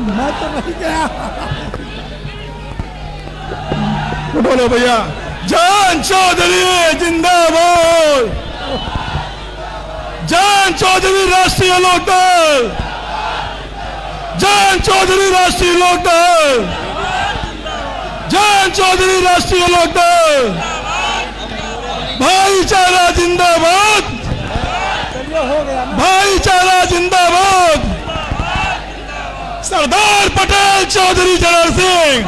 मैं तो नहीं गया। बोलो भैया, जान चौधरी जिंदाबाद, जान चौधरी राष्ट्रीय लोकदल, जान चौधरी राष्ट्रीय लोकदल, जान चौधरी राष्ट्रीय लोकदल, भाईचारा जिंदाबाद, भाईचारा जिंदाबाद, Sardar Patel Chaudhary general Singh,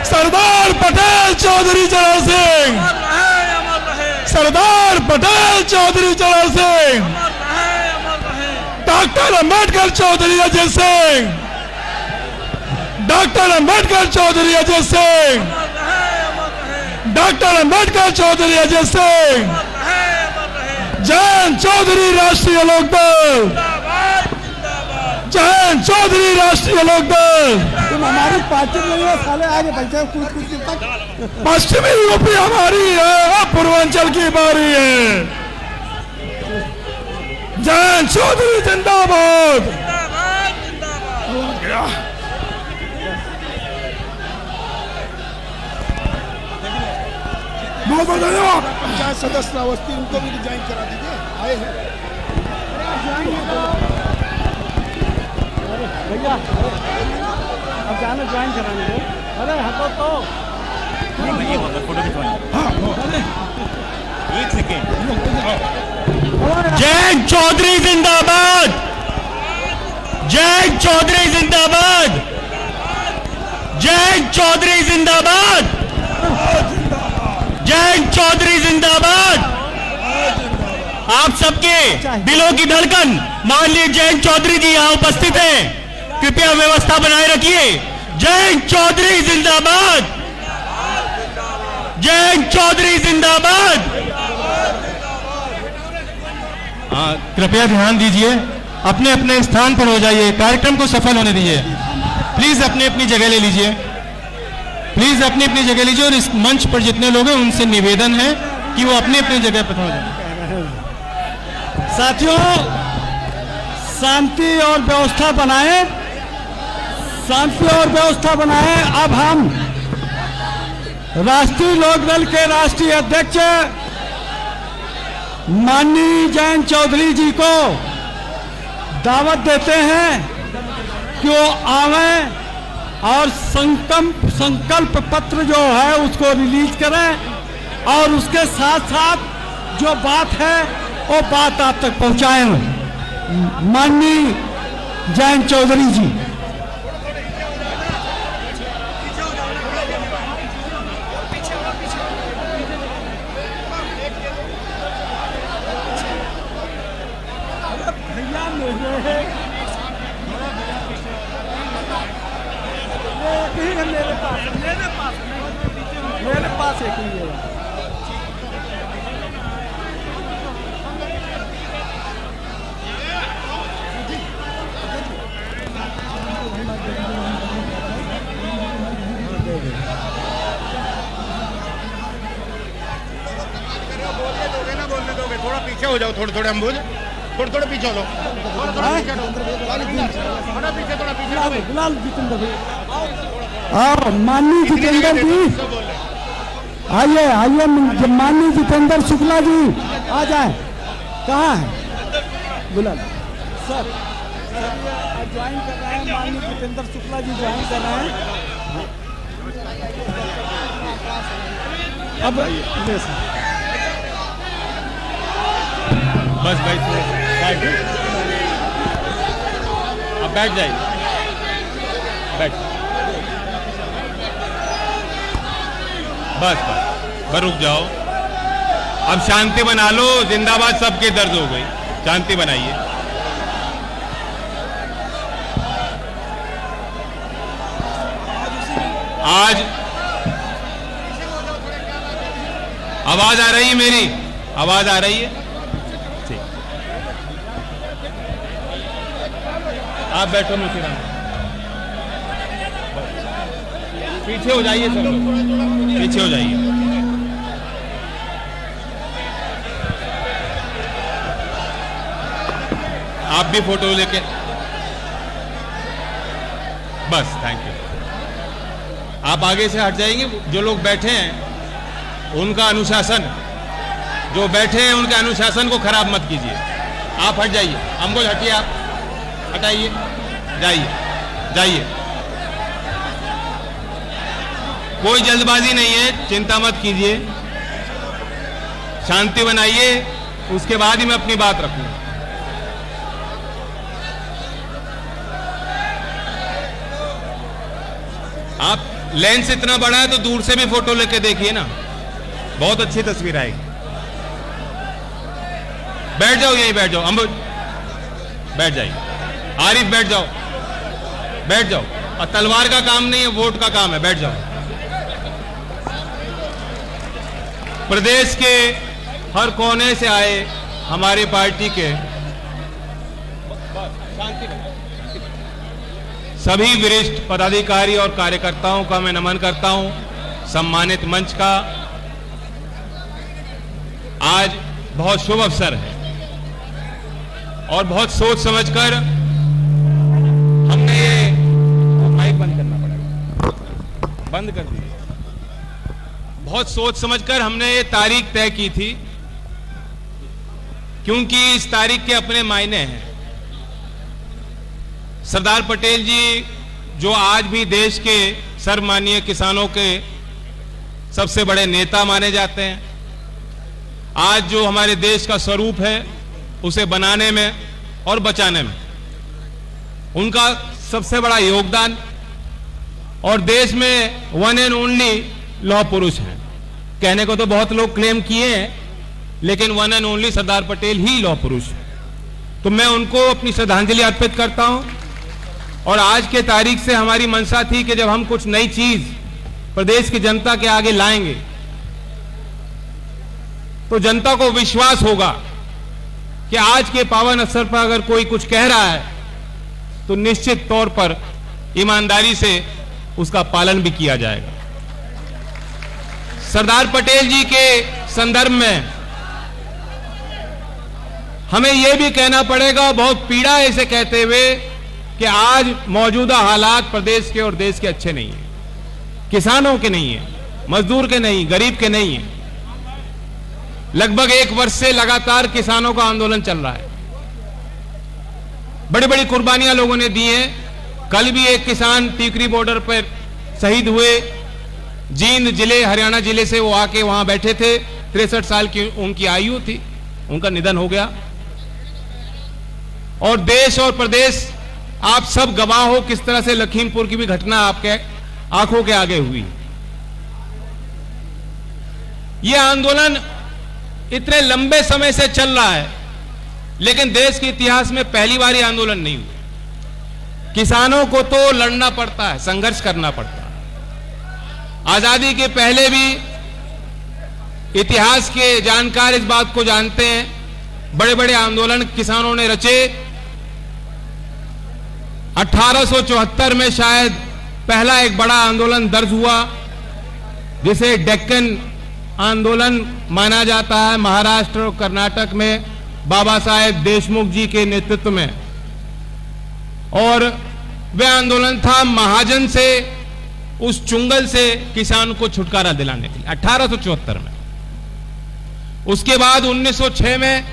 Sardar Patel Chaudhary general Singh, Sardar Patel Chaudhary general Singh, doctor Ambedkar Chaudhary Ajay Singh, doctor Ambedkar Chaudhary Ajay Singh, doctor Ambedkar Chaudhary Ajay Singh, जान चौधरी राष्ट्रीय लोकदल, जान चौधरी राष्ट्रीय लोकदल। तुम हमारी पार्टी में हो साले, आगे बढ़ कूद तक। पश्चिमी यूपी हमारी है, पूर्वांचल की बारी है। जान चौधरी जिंदाबाद। बहुत बहुत धन्यवाद। पंचायत सदस्य अवस्थी, उनको भी ज्वाइन करा दीजिए, आए हैं भैया। अब जाना ज्वाइन कराने दो। अरे हटो तो एक सेकेंड। जय चौधरी जिंदाबाद, जय चौधरी जिंदाबाद, जय चौधरी जिंदाबाद, जय चौधरी जिंदाबाद। आप सबके दिलों की धड़कन माननीय जयंत चौधरी जी यहां उपस्थित हैं, कृपया व्यवस्था बनाए रखिए। जयंत चौधरी जिंदाबाद, जयंत चौधरी जिंदाबाद। कृपया ध्यान दीजिए, अपने अपने स्थान पर हो जाइए, कार्यक्रम को सफल होने दीजिए। प्लीज अपनी अपनी जगह ले लीजिए, प्लीज अपनी अपनी जगह लीजिए। और इस मंच पर जितने लोग हैं उनसे निवेदन है कि वो अपनी अपनी जगह पर हो जाए। साथियों, शांति और व्यवस्था बनाएं, शांति और व्यवस्था बनाएं। अब हम राष्ट्रीय लोकदल के राष्ट्रीय अध्यक्ष माननीय जयंत चौधरी जी को दावत देते हैं कि वो आवें और संकल्प पत्र जो है उसको रिलीज करें, और उसके साथ साथ जो बात है वो बात आप तक पहुंचाएं। माननीय जयंत चौधरी जी। मेरे पास एक ही है। बोलने दोगे? थोड़ा पीछे हो जाओ, थोड़े थोड़े हम बोल, थोड़े थोड़े पीछे हो लो, थोड़ा पीछे, थोड़ा पीछे। बिलाल जितेंद्र भाई, हाँ माननीय जितेंद्र जी आइए, आइए माननीय जितेंद्र शुक्ला जी आ जाए। कहाँ है बिलाल सर? ज्वाइन कर रहे हैं, माननीय जितेंद्र शुक्ला जी ज्वाइन कर रहे हैं। अब बस बैठ, अब बैठ जाइए, बैठ, बस रुक जाओ। अब शांति बना लो, जिंदाबाद सबके दर्द हो गई, शांति बनाइए। आज आवाज आ रही है मेरी? आवाज आ रही है? ठीक, आप बैठो मुझे, पीछे हो जाइए सब लोग, पीछे हो जाइए। आप भी फोटो लेके बस, थैंक यू। आप आगे से हट जाएंगे। जो लोग बैठे हैं उनका अनुशासन, जो बैठे हैं उनके अनुशासन को खराब मत कीजिए। आप हट जाइए, हमको हटिए, आप हटाइए, जाइए जाइए। कोई जल्दबाजी नहीं है, चिंता मत कीजिए, शांति बनाइए, उसके बाद ही मैं अपनी बात रखूंगा। आप लेंस इतना बड़ा है तो दूर से भी फोटो लेके देखिए ना, बहुत अच्छी तस्वीर आएगी। बैठ जाओ, यहीं बैठ जाओ, अम्बुज बैठ जाइए, आरिफ बैठ जाओ, बैठ जाओ। और तलवार का काम नहीं है, वोट का काम है, बैठ जाओ। प्रदेश के हर कोने से आए हमारी पार्टी के सभी वरिष्ठ पदाधिकारी और कार्यकर्ताओं का मैं नमन करता हूं। सम्मानित मंच का आज बहुत शुभ अवसर है और बहुत सोच समझकर हमने ये माइक बंद करना पड़ेगा, बंद कर दीजिए। बहुत सोच समझकर हमने ये तारीख तय की थी, क्योंकि इस तारीख के अपने मायने हैं। सरदार पटेल जी जो आज भी देश के सर्वमान्य किसानों के सबसे बड़े नेता माने जाते हैं, आज जो हमारे देश का स्वरूप है उसे बनाने में और बचाने में उनका सबसे बड़ा योगदान, और देश में वन एंड ओनली लौह पुरुष हैं। कहने को तो बहुत लोग क्लेम किए हैं, लेकिन one and only Sardar Patel ही लौह पुरुष है। तो मैं उनको अपनी श्रद्धांजलि अर्पित करता हूं। और आज के तारीख से हमारी मंशा थी कि जब हम कुछ नई चीज प्रदेश की जनता के आगे लाएंगे तो जनता को विश्वास होगा कि आज के पावन अवसर पर अगर कोई कुछ कह रहा है तो निश्चित तौर पर ईमानदारी से उसका पालन भी किया जाएगा। सरदार पटेल जी के संदर्भ में हमें यह भी कहना पड़ेगा, बहुत पीड़ा है इसे कहते हुए, कि आज मौजूदा हालात प्रदेश के और देश के अच्छे नहीं है, किसानों के नहीं है, मजदूर के नहीं, गरीब के नहीं है। लगभग 1 वर्ष से लगातार किसानों का आंदोलन चल रहा है, बड़ी बड़ी कुर्बानियां लोगों ने दी हैं। कल भी एक किसान टीकरी बॉर्डर पर शहीद हुए, जींद जिले, हरियाणा जिले से वो आके वहां बैठे थे, 63 साल की उनकी आयु थी, उनका निधन हो गया। और देश और प्रदेश आप सब गवाह हो किस तरह से लखीमपुर की भी घटना आपके आंखों के आगे हुई। यह आंदोलन इतने लंबे समय से चल रहा है, लेकिन देश के इतिहास में पहली बार यह आंदोलन नहीं हुआ। किसानों को तो लड़ना पड़ता है, संघर्ष करना पड़ता है। आजादी के पहले भी इतिहास के जानकार इस बात को जानते हैं, बड़े बड़े आंदोलन किसानों ने रचे। 1874 में शायद पहला एक बड़ा आंदोलन दर्ज हुआ, जिसे डेक्कन आंदोलन माना जाता है, महाराष्ट्र और कर्नाटक में बाबा साहेब देशमुख जी के नेतृत्व में। और वह आंदोलन था महाजन से, उस चुंगल से किसान को छुटकारा दिलाने के लिए, 1874 में। उसके बाद 1906 में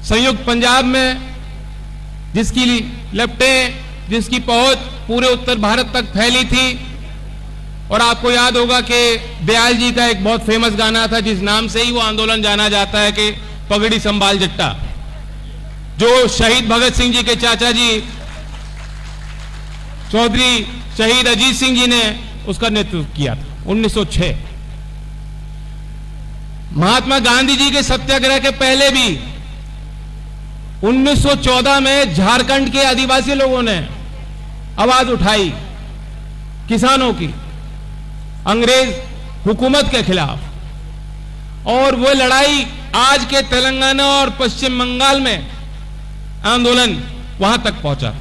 संयुक्त पंजाब में, जिसकी लपटें, जिसकी पहुंच पूरे उत्तर भारत तक फैली थी। और आपको याद होगा कि दयाल जी का एक बहुत फेमस गाना था, जिस नाम से ही वो आंदोलन जाना जाता है, कि पगड़ी संभाल जट्टा, जो शहीद भगत सिंह जी के चाचा जी चौधरी शहीद अजीत सिंह जी ने उसका नेतृत्व किया था 1906। महात्मा गांधी जी के सत्याग्रह के पहले भी 1914 में झारखंड के आदिवासी लोगों ने आवाज उठाई किसानों की, अंग्रेज हुकूमत के खिलाफ। और वो लड़ाई आज के तेलंगाना और पश्चिम बंगाल में आंदोलन वहां तक पहुंचा।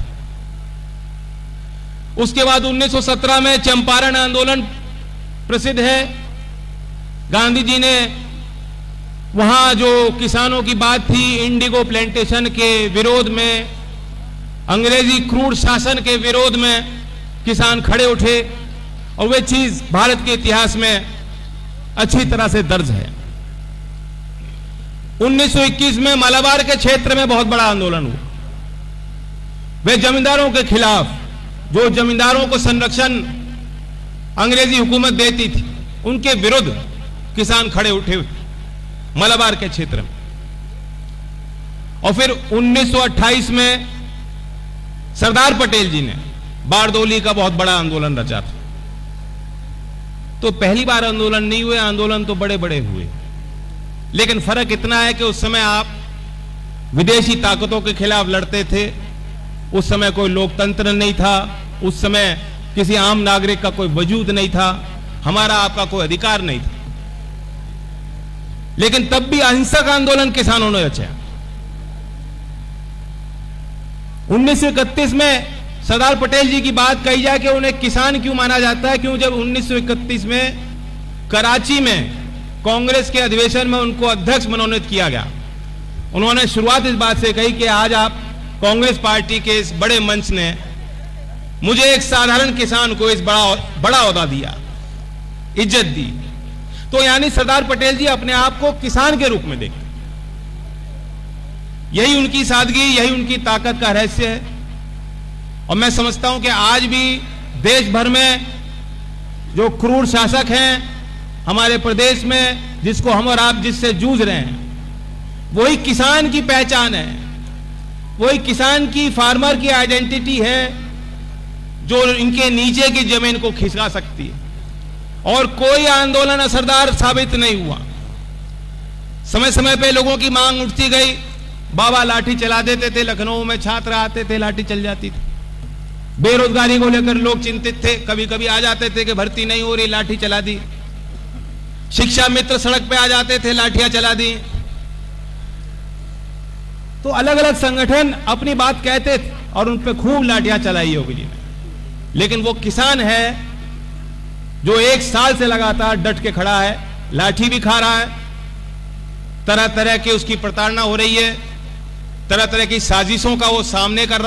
उसके बाद 1917 में चंपारण आंदोलन प्रसिद्ध है। गांधी जी ने वहां जो किसानों की बात थी, इंडिगो प्लांटेशन के विरोध में, अंग्रेजी क्रूर शासन के विरोध में, किसान खड़े उठे और वे चीज भारत के इतिहास में अच्छी तरह से दर्ज है। 1921 में मालाबार के क्षेत्र में बहुत बड़ा आंदोलन हुआ। वे जमींदारों के खिलाफ, जो जमींदारों को संरक्षण अंग्रेजी हुकूमत देती थी, उनके विरुद्ध किसान खड़े उठे मालाबार के क्षेत्र में। और फिर 1928 में सरदार पटेल जी ने बारदोली का बहुत बड़ा आंदोलन रचा था। तो पहली बार आंदोलन नहीं हुए, आंदोलन तो बड़े बड़े हुए, लेकिन फर्क इतना है कि उस समय आप विदेशी ताकतों के खिलाफ लड़ते थे। उस समय कोई लोकतंत्र नहीं था, उस समय किसी आम नागरिक का कोई वजूद नहीं था, हमारा आपका कोई अधिकार नहीं था। लेकिन तब भी अहिंसक आंदोलन किसानों ने रचा। 1931 में सरदार पटेल जी की बात कही जाए कि उन्हें किसान क्यों माना जाता है, क्यों जब 1931 में कराची में कांग्रेस के अधिवेशन में उनको अध्यक्ष मनोनीत किया गया, उन्होंने शुरुआत इस बात से कही कि आज आप कांग्रेस पार्टी के इस बड़े मंच ने मुझे एक साधारण किसान को इस बड़ा ओहदा दिया, इज्जत दी। तो यानी सरदार पटेल जी अपने आप को किसान के रूप में देखते। यही उनकी सादगी, यही उनकी ताकत का रहस्य है। और मैं समझता हूं कि आज भी देश भर में जो क्रूर शासक हैं हमारे प्रदेश में, जिसको हम और आप जिससे जूझ रहे हैं, वही किसान की पहचान है, वही किसान की, फार्मर की आइडेंटिटी है जो इनके नीचे की जमीन को खिसका सकती है। और कोई आंदोलन असरदार साबित नहीं हुआ। समय समय पे लोगों की मांग उठती गई, बाबा लाठी चला देते थे, लखनऊ में छात्र आते थे, लाठी चल जाती थी। बेरोजगारी को लेकर लोग चिंतित थे, कभी कभी आ जाते थे कि भर्ती नहीं हो रही, लाठी चला दी। शिक्षा मित्र सड़क पे आ जाते थे, लाठियां चला दी। तो अलग अलग संगठन अपनी बात कहते थे और उन पे खूब लाठियां चलाई योगी जी ने। लेकिन वो किसान है जो 1 साल से लगातार डट के खड़ा है, लाठी भी खा रहा है, तरह तरह की उसकी प्रताड़ना हो रही है, तरह तरह की साजिशों का वो सामना कर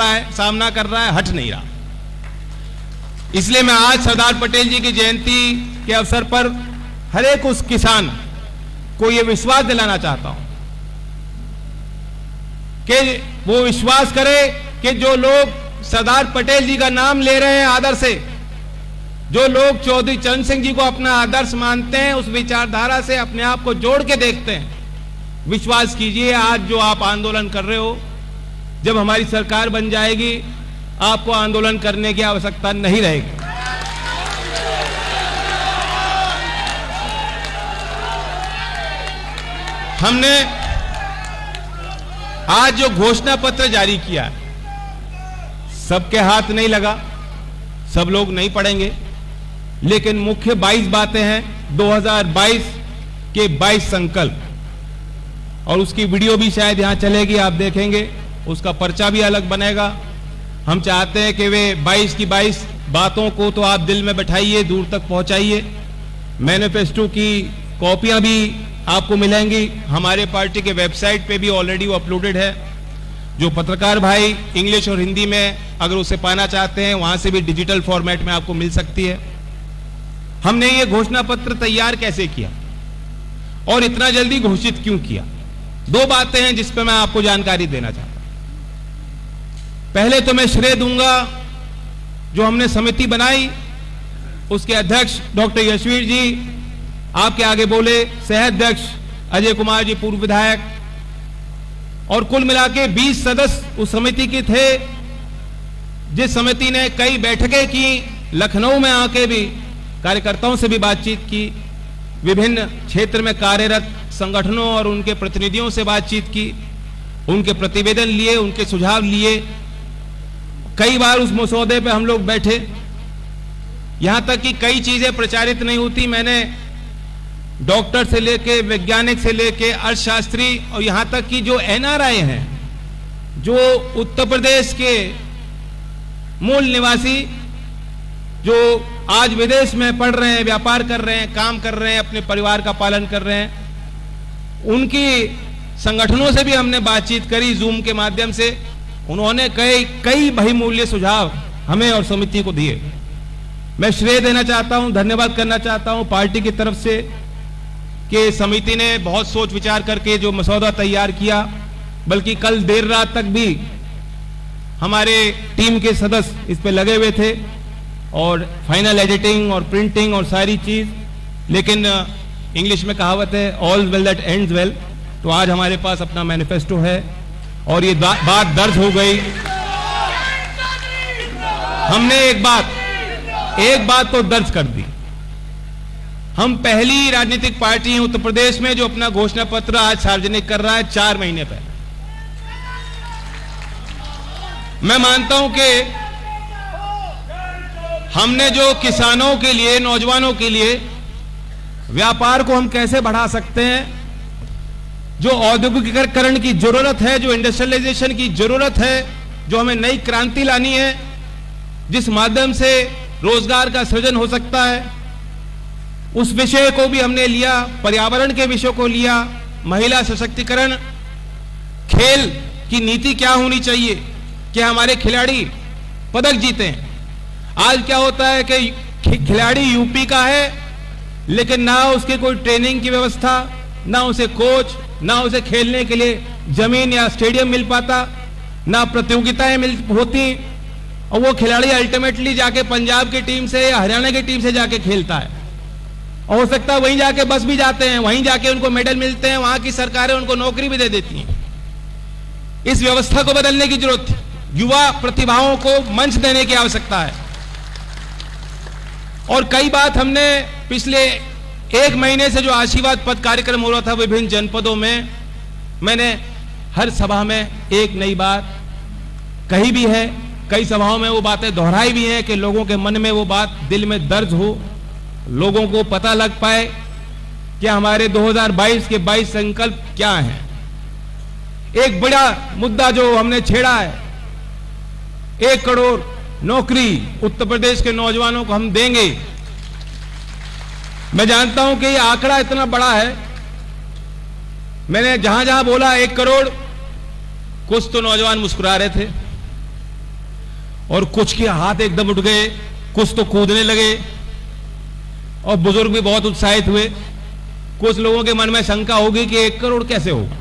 रहा है, हट नहीं रहा। इसलिए मैं आज सरदार पटेल जी की जयंती के अवसर पर हर एक उस किसान को यह विश्वास दिलाना चाहता हूं कि वो विश्वास करे कि जो लोग सरदार पटेल जी का नाम ले रहे हैं आदर से, जो लोग चौधरी चरण सिंह जी को अपना आदर्श मानते हैं, उस विचारधारा से अपने आप को जोड़ के देखते हैं, विश्वास कीजिए आज जो आप आंदोलन कर रहे हो, जब हमारी सरकार बन जाएगी आपको आंदोलन करने की आवश्यकता नहीं रहेगी। हमने आज जो घोषणा पत्र जारी किया है, सबके हाथ नहीं लगा, सब लोग नहीं पढ़ेंगे, लेकिन मुख्य 22 बातें हैं 2022 के 22 संकल्प, और उसकी वीडियो भी शायद यहां चलेगी, आप देखेंगे, उसका पर्चा भी अलग बनेगा। हम चाहते हैं कि वे 22 की 22 बातों को तो आप दिल में बैठाइए, दूर तक पहुंचाइए। मैनिफेस्टो की कॉपियां भी आपको मिलेंगी, हमारे पार्टी के वेबसाइट पे भी ऑलरेडी वो अपलोडेड है। जो पत्रकार भाई इंग्लिश और हिंदी में अगर उसे पाना चाहते हैं, वहां से भी डिजिटल फॉर्मेट में आपको मिल सकती है। हमने ये घोषणा पत्र तैयार कैसे किया और इतना जल्दी घोषित क्यों किया? 2 बातें हैं जिस पर मैं आपको जानकारी देना चाहता हूं। पहले तो मैं श्रेय दूंगा जो हमने समिति बनाई, उसके अध्यक्ष डॉक्टर यशवीर जी आपके आगे बोले, सह अध्यक्ष अजय कुमार जी पूर्व विधायक, और कुल मिला के 20 सदस्य उस समिति के थे, जिस समिति ने कई बैठकें की, लखनऊ में आके भी कार्यकर्ताओं से भी बातचीत की, विभिन्न क्षेत्र में कार्यरत संगठनों और उनके प्रतिनिधियों से बातचीत की, उनके प्रतिवेदन लिए, उनके सुझाव लिए। कई बार उस मसौदे पे हम लोग बैठे, यहां तक कि कई चीजें प्रचारित नहीं होती। मैंने डॉक्टर से लेके, वैज्ञानिक से लेके, अर्थशास्त्री और यहां तक कि जो एनआरआई हैं, जो उत्तर प्रदेश के मूल निवासी, जो आज विदेश में पढ़ रहे हैं, व्यापार कर रहे हैं, काम कर रहे हैं, अपने परिवार का पालन कर रहे हैं, उनकी संगठनों से भी हमने बातचीत करी जूम के माध्यम से। उन्होंने कई बहुमूल्य सुझाव हमें और समिति को दिए। मैं श्रेय देना चाहता हूं, धन्यवाद करना चाहता हूं पार्टी की तरफ से कि समिति ने बहुत सोच विचार करके जो मसौदा तैयार किया, बल्कि कल देर रात तक भी हमारे टीम के सदस्य इस पे लगे हुए थे और फाइनल एडिटिंग और प्रिंटिंग और सारी चीज। लेकिन इंग्लिश में कहावत है all well that ends well, तो आज हमारे पास अपना मैनिफेस्टो है और ये बात दर्ज हो गई। हमने एक बात तो दर्ज कर दी। हम पहली राजनीतिक पार्टी हैं उत्तर प्रदेश में जो अपना घोषणा पत्र आज सार्वजनिक कर रहा है 4 महीने पहले। मैं मानता हूं कि हमने जो किसानों के लिए, नौजवानों के लिए व्यापार को हम कैसे बढ़ा सकते हैं, जो औद्योगिकीकरण की जरूरत है, जो इंडस्ट्रियलाइजेशन की जरूरत है, जो हमें नई क्रांति लानी है, जिस माध्यम से रोजगार का सृजन हो सकता है, उस विषय को भी हमने लिया। पर्यावरण के विषय को लिया, महिला सशक्तिकरण, खेल की नीति क्या होनी चाहिए कि हमारे खिलाड़ी पदक जीते हैं। आज क्या होता है कि खिलाड़ी यूपी का है लेकिन ना उसके कोई ट्रेनिंग की व्यवस्था, ना उसे कोच, ना उसे खेलने के लिए जमीन या स्टेडियम मिल पाता, ना प्रतियोगिताएं होती, और वो खिलाड़ी अल्टीमेटली जाके पंजाब की टीम से या हरियाणा की टीम से जाके खेलता है। और हो सकता है वहीं जाके बस भी जाते हैं, वहीं जाके उनको मेडल मिलते हैं, वहां की सरकारें उनको नौकरी भी दे देती हैं। इस व्यवस्था को बदलने की जरूरत है। युवा प्रतिभाओं को मंच देने की आवश्यकता है। और कई बात हमने पिछले 1 महीने से जो आशीर्वाद पद कार्यक्रम हो रहा था विभिन्न जनपदों में, मैंने हर सभा में एक नई बात कही भी है, कई सभाओं में वो बातें दोहराई भी हैं कि लोगों के मन में वो बात दिल में दर्ज हो, लोगों को पता लग पाए कि हमारे 2022 के 22 संकल्प क्या हैं। एक बड़ा मुद्दा जो हमने छेड़ा है, 1 करोड़ नौकरी उत्तर प्रदेश के नौजवानों को हम देंगे। मैं जानता हूं कि ये आंकड़ा इतना बड़ा है, मैंने जहां जहां बोला 1 करोड़, कुछ तो नौजवान मुस्कुरा रहे थे और कुछ के हाथ एकदम उठ गए, कुछ तो कूदने लगे और बुजुर्ग भी बहुत उत्साहित हुए। कुछ लोगों के मन में शंका होगी कि 1 करोड़ कैसे होगा,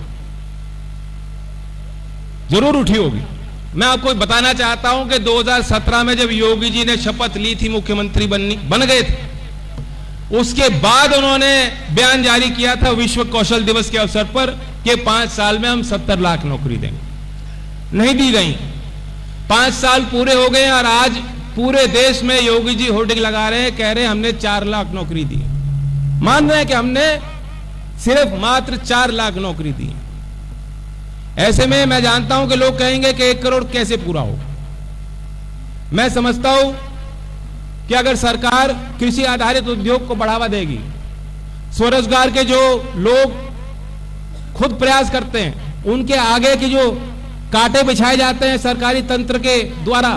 जरूर उठी होगी। मैं आपको बताना चाहता हूं कि 2017 में जब योगी जी ने शपथ ली थी, मुख्यमंत्री बन गए थे, उसके बाद उन्होंने बयान जारी किया था विश्व कौशल दिवस के अवसर पर कि 5 साल में हम 70 लाख नौकरी देंगे। नहीं दी गई। 5 साल पूरे हो गए और आज पूरे देश में योगी जी होर्डिंग लगा रहे हैं, कह रहे हैं हमने 4 लाख नौकरी दी। मान रहे हैं कि हमने सिर्फ मात्र 4 लाख नौकरी दी। ऐसे में मैं जानता हूं कि लोग कहेंगे कि 1 करोड़ कैसे पूरा हो। मैं समझता हूं कि अगर सरकार कृषि आधारित उद्योग को बढ़ावा देगी, स्वरोजगार के जो लोग खुद प्रयास करते हैं उनके आगे की जो कांटे बिछाए जाते हैं सरकारी तंत्र के द्वारा,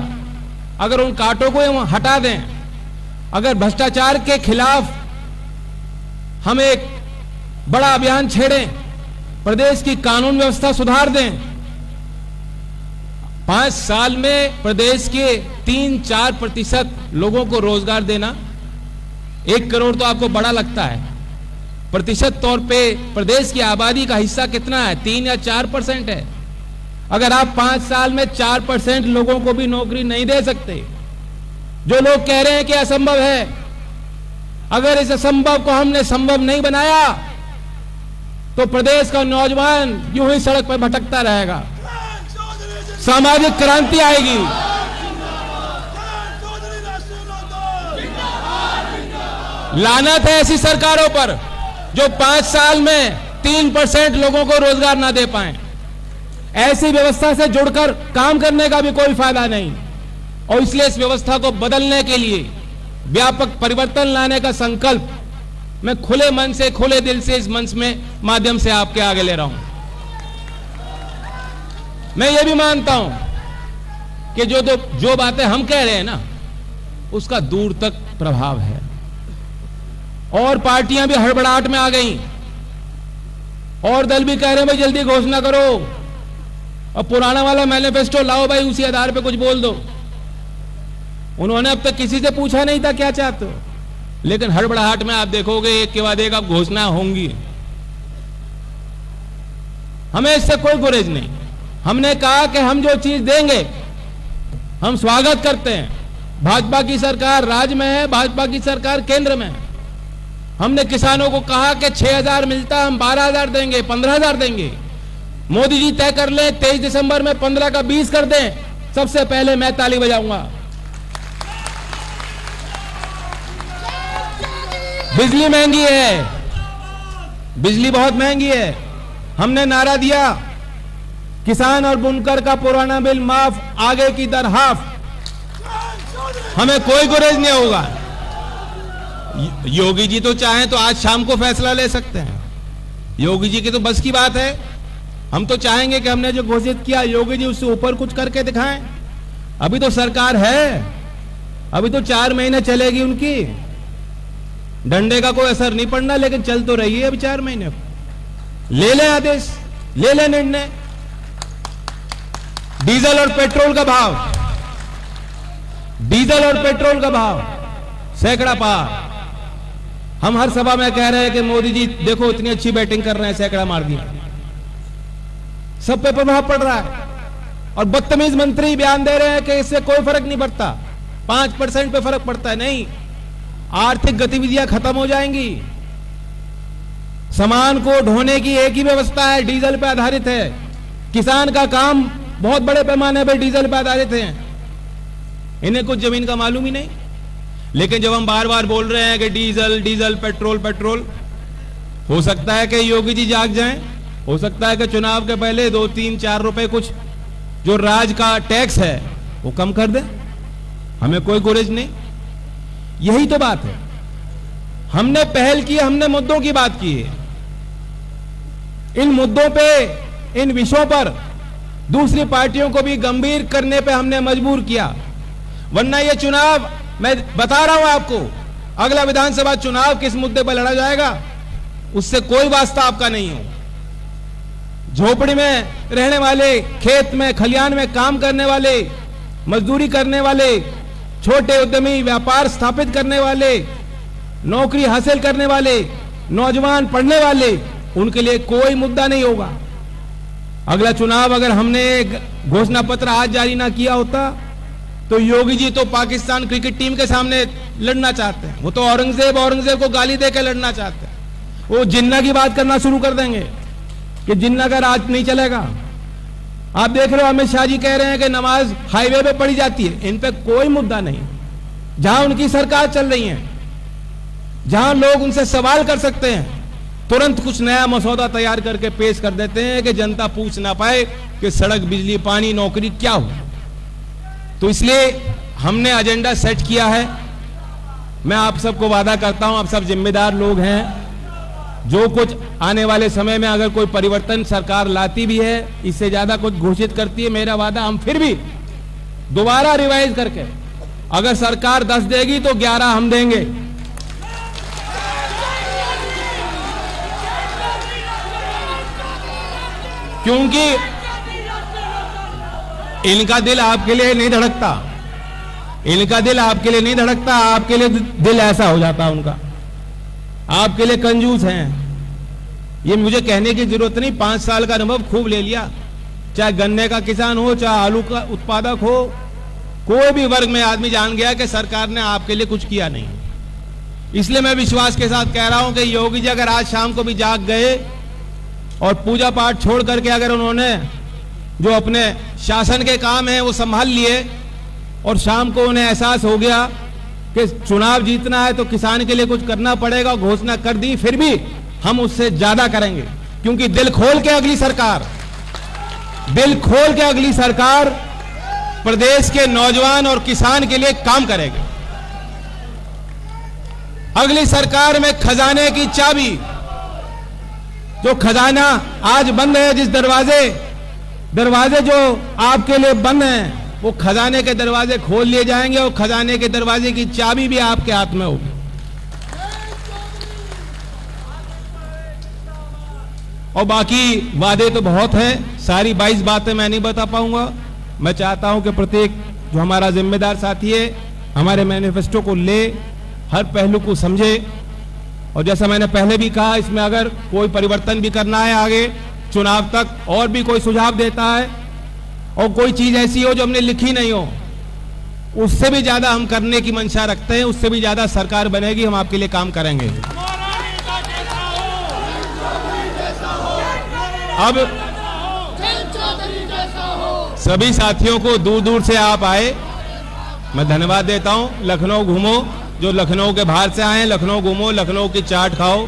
अगर उन कांटों को हम हटा दें, अगर भ्रष्टाचार के खिलाफ हम एक बड़ा अभियान छेड़ें, प्रदेश की कानून व्यवस्था सुधार दें, 5 साल में प्रदेश के 3-4% लोगों को रोजगार देना, 1 करोड़ तो आपको बड़ा लगता है, प्रतिशत तौर पे प्रदेश की आबादी का हिस्सा कितना है? 3 या 4% है। अगर आप 5 साल में 4% लोगों को भी नौकरी नहीं दे सकते, जो लोग कह रहे हैं कि असंभव है, अगर इस असंभव को हमने संभव नहीं बनाया तो प्रदेश का नौजवान यूं ही सड़क पर भटकता रहेगा। सामाजिक क्रांति आएगी। लानत है ऐसी सरकारों पर जो 5 साल में 3% लोगों को रोजगार ना दे पाए। ऐसी व्यवस्था से जुड़कर काम करने का भी कोई फायदा नहीं, और इसलिए इस व्यवस्था को बदलने के लिए व्यापक परिवर्तन लाने का संकल्प मैं खुले मन से, खुले दिल से इस मंच में माध्यम से आपके आगे ले रहा हूं। मैं ये भी मानता हूं कि जो बातें हम कह रहे हैं ना, उसका दूर तक प्रभाव है, और पार्टियां भी हड़बड़ाहट में आ गई, और दल भी कह रहे हैं भाई जल्दी घोषणा करो, और पुराना वाला मैनिफेस्टो लाओ भाई, उसी आधार पे कुछ बोल दो। उन्होंने अब तक किसी से पूछा नहीं था क्या चाहते हो, लेकिन हड़बड़ाहट में आप देखोगे एक के बाद एक अब घोषणा होंगी। हमें इससे कोई गुरेज नहीं। हमने कहा कि हम जो चीज देंगे हम स्वागत करते हैं। भाजपा की सरकार राज्य में है, भाजपा की सरकार केंद्र में है। हमने किसानों को कहा कि 6,000 मिलता, हम 12,000 देंगे, 15,000 देंगे। मोदी जी तय कर ले 23 दिसंबर में 15 का 20 कर दें, सबसे पहले मैं ताली बजाऊंगा। बिजली महंगी है, बिजली बहुत महंगी है। हमने नारा दिया किसान और बुनकर का पुराना बिल माफ, आगे की दर हाफ। हमें कोई गुरेज नहीं होगा। योगी जी तो चाहें तो आज शाम को फैसला ले सकते हैं। योगी जी की तो बस की बात है। हम तो चाहेंगे कि हमने जो घोषित किया योगी जी उससे ऊपर कुछ करके दिखाएं। अभी तो सरकार है, अभी तो 4 महीने चलेगी उनकी। डंडे का कोई असर नहीं पड़ना, लेकिन चल तो रही है अभी 4 महीने। ले लें आदेश, ले लें निर्णय। डीजल और पेट्रोल का भाव, डीजल और पेट्रोल का भाव सैकड़ा पार। हम हर सभा में कह रहे हैं कि मोदी जी देखो इतनी अच्छी बैटिंग कर रहे हैं, सैकड़ा मार दिया। सब पे प्रभाव पड़ रहा है और बदतमीज मंत्री बयान दे रहे हैं कि इससे कोई फर्क नहीं पड़ता, 5% पे फर्क पड़ता है। नहीं, आर्थिक गतिविधियां खत्म हो जाएंगी। सामान को ढोने की एक ही व्यवस्था है, डीजल पे आधारित है। किसान का काम बहुत बड़े पैमाने पर डीजल पे आधारित है। इन्हें कुछ जमीन का मालूम ही नहीं। लेकिन जब हम बार बार बोल रहे हैं कि डीजल डीजल पेट्रोल पेट्रोल, हो सकता है कि योगी जी जाग जाएं, हो सकता है कि चुनाव के पहले 2, 3, 4 रुपए कुछ जो राज का टैक्स है वो कम कर दे। हमें कोई गुरेज नहीं। यही तो बात है। हमने पहल की, हमने मुद्दों की बात की है। इन मुद्दों पे, इन विषयों पर दूसरी पार्टियों को भी गंभीर करने पे हमने मजबूर किया। वरना ये चुनाव, मैं बता रहा हूं आपको, अगला विधानसभा चुनाव किस मुद्दे पर लड़ा जाएगा उससे कोई वास्ता आपका नहीं हो। झोपड़ी में रहने वाले, खेत में खलिहान में काम करने वाले, मजदूरी करने वाले, छोटे उद्यमी, व्यापार स्थापित करने वाले, नौकरी हासिल करने वाले, नौजवान पढ़ने वाले, उनके लिए कोई मुद्दा नहीं होगा। अगला चुनाव अगर हमने घोषणा पत्र आज जारी ना किया होता तो योगी जी तो पाकिस्तान क्रिकेट टीम के सामने लड़ना चाहते हैं। वो तो औरंगजेब को गाली देकर लड़ना चाहते हैं। वो जिन्ना की बात करना शुरू कर देंगे कि जिन्ना का राज नहीं चलेगा। आप देख रहे हो अमित शाह जी कह रहे हैं कि नमाज हाईवे पे पढ़ी जाती है। इन पे कोई मुद्दा नहीं। जहां उनकी सरकार चल रही है, जहां लोग उनसे सवाल कर सकते हैं, तुरंत कुछ नया मसौदा तैयार करके पेश कर देते हैं कि जनता पूछ ना पाए कि सड़क, बिजली, पानी, नौकरी क्या हो। तो इसलिए हमने एजेंडा सेट किया है। मैं आप सबको वादा करता हूं, आप सब जिम्मेदार लोग हैं। जो कुछ आने वाले समय में अगर कोई परिवर्तन सरकार लाती भी है, इससे ज्यादा कुछ घोषित करती है, मेरा वादा हम फिर भी दोबारा रिवाइज करके, अगर सरकार 10 देगी तो 11 हम देंगे। क्योंकि इनका दिल आपके लिए नहीं धड़कता, इनका दिल आपके लिए नहीं धड़कता। आपके लिए दिल ऐसा हो जाता उनका, आपके लिए कंजूस हैं। ये मुझे कहने की जरूरत नहीं, 5 साल का अनुभव खूब ले लिया। चाहे गन्ने का किसान हो, चाहे आलू का उत्पादक हो, कोई भी वर्ग में आदमी जान गया कि सरकार ने आपके लिए कुछ किया नहीं। इसलिए मैं विश्वास के साथ कह रहा हूं कि योगी जी अगर आज शाम को भी जाग गए और पूजा पाठ छोड़ करके अगर उन्होंने जो अपने शासन के काम है वो संभाल लिए और शाम को उन्हें एहसास हो गया कि चुनाव जीतना है तो किसान के लिए कुछ करना पड़ेगा, घोषणा कर दी, फिर भी हम उससे ज्यादा करेंगे। क्योंकि दिल खोल के अगली सरकार, दिल खोल के अगली सरकार प्रदेश के नौजवान और किसान के लिए काम करेगी। अगली सरकार में खजाने की चाबी, जो खजाना आज बंद है, जिस दरवाजे जो आपके लिए बंद हैं, वो खजाने के दरवाजे खोल लिए जाएंगे और खजाने के दरवाजे की चाबी भी आपके हाथ में होगी। और बाकी वादे तो बहुत हैं, सारी 22 बातें मैं नहीं बता पाऊंगा। मैं चाहता हूं कि प्रत्येक जो हमारा जिम्मेदार साथी है हमारे मैनिफेस्टो को ले, हर पहलू को समझे, और जैसा मैंने पहले भी कहा, इसमें अगर कोई परिवर्तन भी करना है आगे चुनाव तक, और भी कोई सुझाव देता है और कोई चीज ऐसी हो जो हमने लिखी नहीं हो, उससे भी ज्यादा हम करने की मंशा रखते हैं, उससे भी ज्यादा सरकार बनेगी, हम आपके लिए काम करेंगे। अब सभी साथियों को दूर दूर से आप आए, मैं धन्यवाद देता हूं। लखनऊ घूमो, जो लखनऊ के बाहर से आए, लखनऊ घूमो, लखनऊ की चाट खाओ।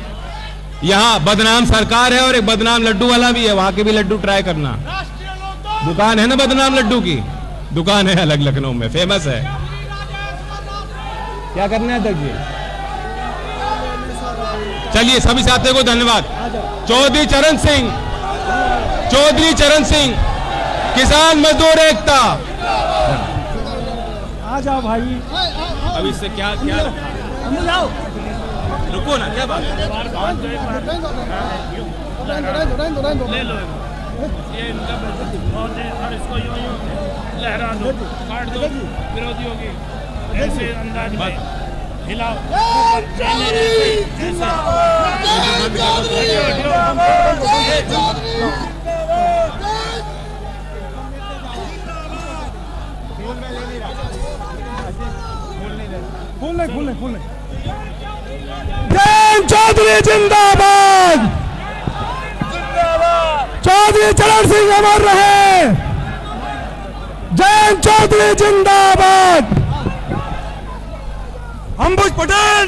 यहाँ बदनाम सरकार है और एक बदनाम लड्डू वाला भी है, वहां के भी लड्डू ट्राई करना। दुकान है ना बदनाम लड्डू की, दुकान है अलग लखनऊ में, फेमस है। क्या करना है अध्यक्ष जी? चलिए सभी साथियों को धन्यवाद। चौधरी चरण सिंह, किसान मजदूर एकता। आ जाओ भाई। अब इससे क्या रुको ना, क्या बात है? ले लो ये इनका बहुत है और इसको यूं यूं लहरा दो, काट दो विरोधियों की, ऐसे अंदाज में हिलाओ। फूल नहीं। जैन चौधरी जिंदाबाद, चौधरी चरण सिंह अमर रहे, जैन चौधरी जिंदाबाद। अंबुज पटेल।